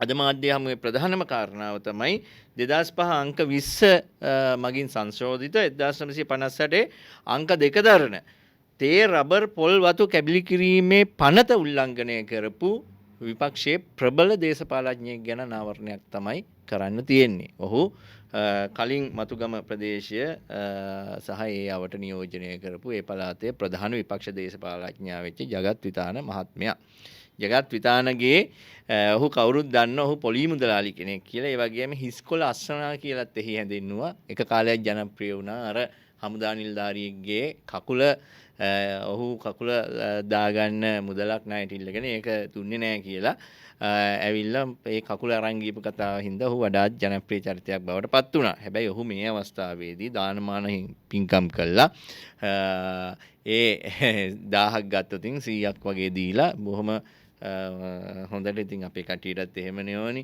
අද මාධ්‍ය හමුවේ ප්‍රධානම කාරණාව තමයි 2005 අංක 20 මගින් සංශෝධිත 1958 අංක 2 දරන තේ රබර් පොල් වතු කැබලි කිරීමේ පනත උල්ලංඝනය කරපු විපක්ෂයේ ප්‍රබල දේශපාලඥයෙක් ගැන නාවරණයක් තමයි කරන්න තියෙන්නේ. ඔහු කලින් මතුගම ප්‍රදේශය සහ ඒ අවට නියෝජනය කරපු ඒ පළාතේ ප්‍රධාන විපක්ෂ දේශපාලඥයා වෙච්ච ජගත් විතාන මහත්මයා. ජගත් විතානගේ ඔහු කවුරුත් දන්න ඔහු පොලී මුදලාලි කෙනෙක් කියලා. ඒ වගේම හිස්කොළ අස්සනා කියලත් එහි හැඳින්නුවා. එක කාලයක් ජනප්‍රිය වුණා අර හමුදා නිලධාරියෙක්ගේ කකුල ඔහු කකුල දාගන්න මුදලක් ණයට ඉල්ලගෙන ඒක දුන්නේ නැහැ කියලා ඇවිල්ලා ඒ කකුල අරන් ගියපු කතාව හින්දා ඔහු වඩාත් ජනප්‍රිය චරිතයක් බවට පත් වුණා. හැබැයි ඔහු මේ අවස්ථාවේදී දානමාන පින්කම් කළා. ඒ 1000ක් ගත්තොතින් 100ක් වගේ දීලා බොහොම හොඳට ඉතින් අපේ කට්ටියටත් එහෙමනේ ඕනි.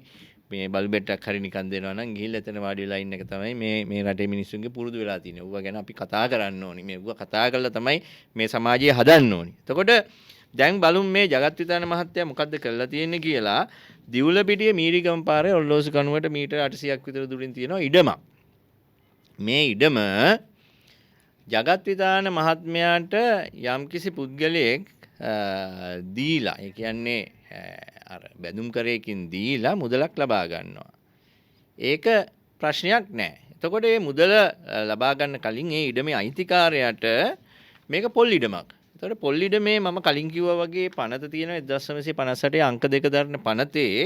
මේ බල්බෙට්ටක් හරි නිකන් දෙනවා නම් ගිහිල්ලා එතන වාඩි වෙලා ඉන්න එක තමයි මේ රටේ මිනිස්සුන්ගේ පුරුදු වෙලා තියෙන්නේ. ඌව ගැන අපි කතා කරන්න ඕනි. මේ ඌව කතා කරලා තමයි මේ සමාජය හදන්න ඕනි. එතකොට දැන් බලමු මේ ජගත් විතාන මහත්තයා මොකද්ද කරලා තියෙන්නේ කියලා. දිවුලපිටිය මීරිගම පාරේ ඔල්ලෝසු කණුවට මීටර 800ක් විතර දුරින් තියෙනවා ඉඩමක්. මේ ඉඩම ජගත් විතාන මහත්මයාට යම්කිසි පුද්ගලයෙක් දීලා ඒ කියන්නේ අර බැඳුම් කරේකින් දීලා මුදලක් ලබා ගන්නවා. ඒක ප්‍රශ්නයක් නෑ. එතකොට මේ මුදල ලබා ගන්න කලින් ඒ ඉඩමේ අයිතිකාරයාට මේක පොල් ඉඩමක්. එතකොට පොල් ඉඩමේ මම කලින් කිව්වා වගේ පනත තියෙනවා 1958 අංක 2 දරන පනතේ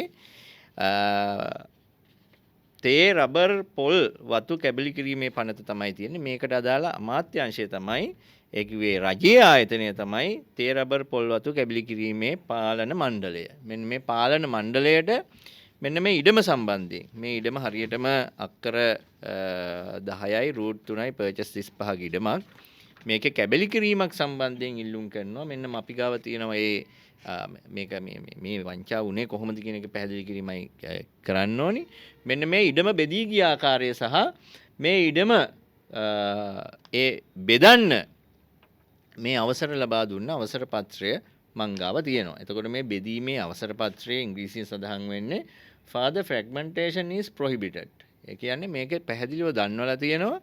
තේ රබර් පොල් වතු කැබලි කිරීමේ පනත තමයි තියෙන්නේ. මේකට අදාළ අමාත්‍යාංශය තමයි ඒ කිව්වේ රජයේ ආයතනය තමයි තේ රබර් පොල් වතු කැබලි කිරීමේ පාලන මණ්ඩලය. මෙන්න මේ පාලන මණ්ඩලයට මෙන්න මේ ඉඩම සම්බන්ධයෙන් මේ ඉඩම හරියටම අක්කර 10යි රූට් 3යි පර්චස් 35 ඉඩමක්. මේකේ කැබලි කිරීමක් සම්බන්ධයෙන් ඉල්ලුම් කරනවා. මෙන්න අපි ගාව තියෙනවා මේක මේ වංචා වුණේ කොහොමද කියන එක පැහැදිලි කිරීමයි කරන්න ඕනි. මෙන්න මේ ඉඩම බෙදී ගිය ආකාරය සහ මේ ඉඩම ඒ බෙදන්න මේ අවසර ලබා දුන්න අවසර පත්‍රය මං ගාව තියෙනවා. එතකොට මේ බෙදීමේ අවසර පත්‍රයේ ඉංග්‍රීසියෙන් සඳහන් වෙන්නේ further fragmentation is prohibited. ඒ කියන්නේ මේකේ පැහැදිලිව දන්වලා තියෙනවා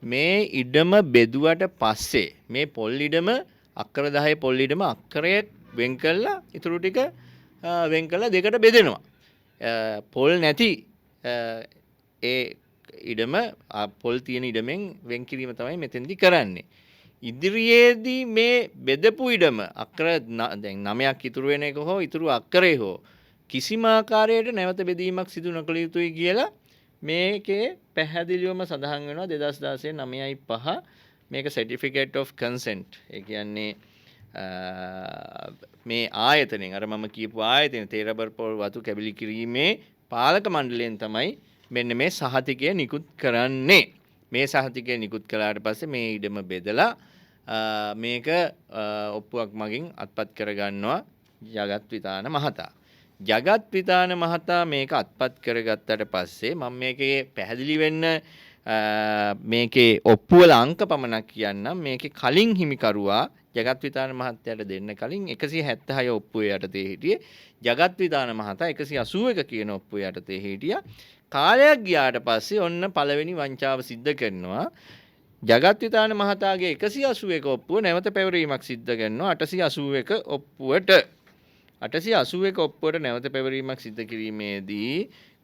මේ ඉඩම බෙදුවට පස්සේ මේ පොල් ඉඩම අක්කර 10 පොල් ඉඩම අක්කරයක් වෙන් කළා ඊටු ටික වෙන් කළා දෙකට බෙදෙනවා. පොල් නැති ඒ ඉඩම පොල් තියෙන ඉඩමෙන් වෙන් කිරීම තමයි මෙතෙන්දි කරන්නේ. ඉදිරියේදී මේ බෙදපු ඉඩම අක්කර දැන් 9ක් ඉතුරු වෙන එක හෝ ඉතුරු අක්කරේ හෝ කිසිම ආකාරයකට නැවත බෙදීමක් සිදු නොකළ යුතුයි කියලා මේකේ පැහැදිලිවම සඳහන් වෙනවා 2016 9/5 මේක certificate of consent. ඒ කියන්නේ මේ ආයතනයෙන් අර මම කියපු ආයතන තේ රබර් පොල් වතු කැබලි කිරීමේ පාලක මණ්ඩලයෙන් තමයි මෙන්න මේ සහතිකය නිකුත් කරන්නේ. මේ සහතිකය නිකුත් කළාට පස්සේ මේ ඉඩම බෙදලා මේක ඔප්පුවක් මගින් අත්පත් කරගන්නවා ජගත් විතාන මහතා. ජගත් විතාන මහතා මේක අත්පත් කරගත්තට පස්සේ මම මේකේ පැහැදිලි වෙන්න මේකේ ඔප්පුවල අංක පමණක් කියන්නම්. මේකේ කලින් හිමිකරුවා ජගත් විතාන මහත්තයාට දෙන්න කලින් 176 ඔප්පුවේ යටතේ හිටියේ. ජගත් විතාන මහතා 181 කියන ඔප්පුවේ යටතේ හිටියා. කාලයක් ගියාට පස්සේ ඔන්න පළවෙනි වංචාව සිද්ධ කරනවා. ජගත් විතාන මහතාගේ 181 ඔප්පුව නැවත පැවරීමක් සිද්ධ කරනවා 881 ඔප්පුවට. 881 ඔප්පුවට නැවත පැවරීමක් සිද්ධ කිරීමේදී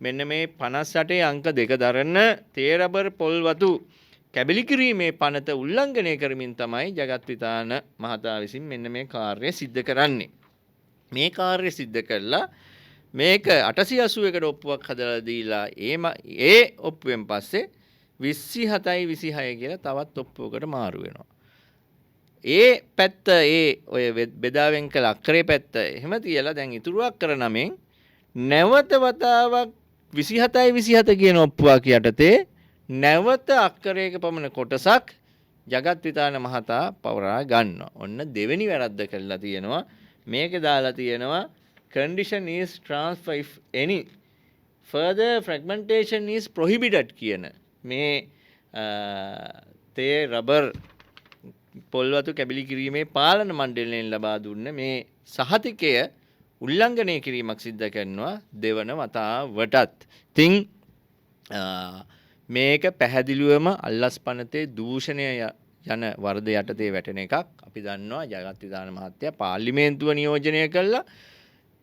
මෙන්න මේ 58 අංක 2 දරන තේ රබර් පොල් වතු කැබලි කිරීමේ පනත උල්ලංඝනය කරමින් තමයි ජගත් විතාන මහතා විසින් මෙන්න මේ කාර්යය සිද්ධ කරන්නේ. මේ කාර්යය සිද්ධ කළා මේක 881කට ඔප්පුවක් හදලා දීලා ඒ ඔප්පුවෙන් පස්සේ 27යි 26 කියලා තවත් ඔප්පුවකට මාරු වෙනවා. ඒ පැත්ත ඔය බෙදාවෙන් කළ අක්කරේ පැත්ත එහෙම තියලා දැන් ඉතුරු අක්කර 9න් නැවත වතාවක් 27යි 27 කියන ඔප්පුවක් යටතේ නැවත අක්කරයක පමණ කොටසක් ජගත් විතාන මහතා පවරා ගන්නවා. ඔන්න දෙවෙනි වැරද්ද කළා තියෙනවා. මේකේ දාලා තියෙනවා condition is transfer if any further fragmentation is prohibited කියන මේ තේ රබර් පොල් වතු කැබලි කිරීමේ පාලන මණ්ඩලයෙන් ලබා දුන්න මේ සහතිකය උල්ලංඝනය කිරීමක් සිද්ධ කරනවා දෙවන වතාවටත්. ඉතින් මේක පැහැදිලිවම අල්ලස් පනතේ දූෂණය යන වරද යටතේ වැටෙන එකක්. අපි දන්නවා ජගත් විධාන මහත්තයා පාර්ලිමේන්තුව නියෝජනය කළා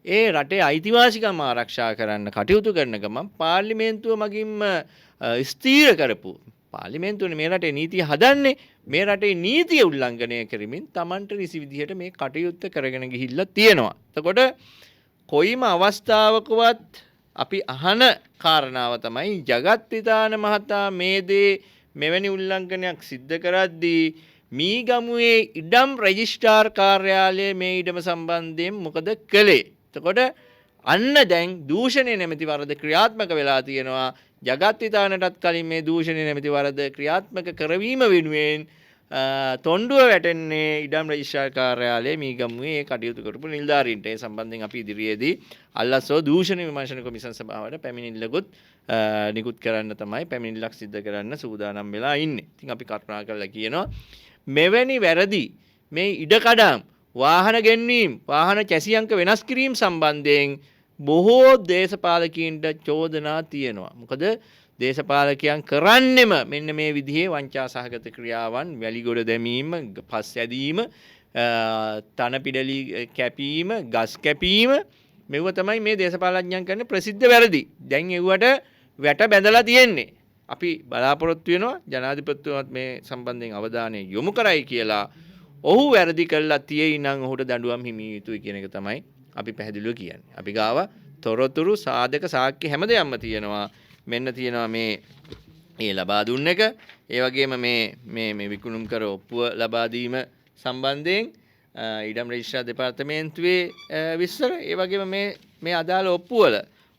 ඒ රටේ අයිතිවාසිකම් ආරක්ෂා කරන්න කටයුතු කරන ගමන් පාර්ලිමේන්තුව මගින්ම ස්ථීර කරපු පාර්ලිමේන්තුවනේ මේ රටේ නීතිය හදන්නේ මේ රටේ නීතිය උල්ලංඝනය කරමින් Tamanට නිසි විදිහට මේ කටයුත්ත කරගෙන ගිහිල්ලා තියෙනවා. එතකොට කොයිම අවස්ථාවකවත් අපි අහන කාරණාව තමයි ජගත් විධාන මහතා මේ දේ මෙවැනි උල්ලංඝනයක් සිද්ධ කරද්දී මීගමුවේ ඉඩම් රෙජිස්ට්‍රාර් කාර්යාලයේ මේ ඉඩම සම්බන්ධයෙන් මොකද කළේ? එතකොට අන්න දැන් දූෂණය නැමැති වරද ක්‍රියාත්මක වෙලා තියෙනවා. ජගත් විධානටත් කලින් මේ දූෂණය නැමැති වරද ක්‍රියාත්මක කරවීම වෙනුවෙන් තොණ්ඩුව වැටෙන්නේ ඉඩම් රෙජිස්ට්‍රාර් කාර්යාලයේ මීගමුවේ ඒ කටයුතු කරපු නිලධාරීන්ට. ඒ සම්බන්ධයෙන් අපි ඉදිරියේදී අල්ලස්සෝ දූෂණ විමර්ශන කොමිසම් සභාවට පැමිණිල්ලකුත් නිකුත් කරන්න තමයි පැමිණිල්ලක් සිද්ධ කරන්න සූදානම් වෙලා ඉන්නේ. ඉතින් අපි කරුණා කරලා කියනවා මෙවැනි වැරදි මේ ඉඩකඩම් වාහන ගෙන්වීම වාහන චැසි අංක වෙනස් කිරීම සම්බන්ධයෙන් බොහෝ දේශපාලකීන්ට චෝදනා තියෙනවා. මොකද දේශපාලකයන් කරන්නෙම මෙන්න මේ විදිහේ වංචා සහගත ක්‍රියාවන් වැලිගොඩ දැමීම, පස් ඇදීම, තන පිඩලි කැපීම, ගස් කැපීම මෙව තමයි මේ දේශපාලඥයන් කරන ප්‍රසිද්ධ වැරදි. දැන් එව්වට වැට බැඳලා තියෙන්නේ. අපි බලාපොරොත්තු වෙනවා ජනාධිපතිතුමත් මේ සම්බන්ධයෙන් අවධානය යොමු කරයි කියලා. ඔහු වැරදි කළා තියෙයි නම් ඔහුට දඬුවම් හිමි යුතුයි කියන එක තමයි අපි පැහැදිලිව කියන්නේ. අපි ගාව තොරතුරු සාධක සාක්ෂි හැමදේම තියෙනවා. මෙන්න තියෙනවා මේ ලබා දුන්න එක. ඒ වගේම මේ විකුණුම් කර ඔප්පුව ලබා දීම සම්බන්ධයෙන් ඉඩම් රෙජිස්ට්‍රාර් දෙපාර්තමේන්තුවේ විස්තර. ඒ වගේම මේ අදාළ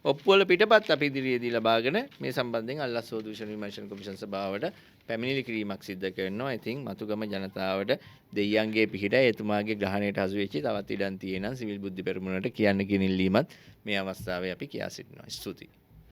ඔප්පුවල පිටපත් අපි ඉදිරියේදී ලබාගෙන මේ සම්බන්ධයෙන් අල්ලස්සෝ දූෂණ විමර්ශන කොමිෂන් සභාවට පැමිණිලි කිරීමක් සිද්ධ කරනවා. ඉතින් මතුගම ජනතාවට දෙයියන්ගේ පිහිටයි එතුමාගේ ග්‍රහණයට හසු වෙච්ච තවත් ඉඩම් තියෙනවා සිවිල් බුද්ධි පෙරමුණට කියන්න කියන ඉල්ලීමත් මේ අවස්ථාවේ අපි කියා සිටිනවා. ස්තුතියි.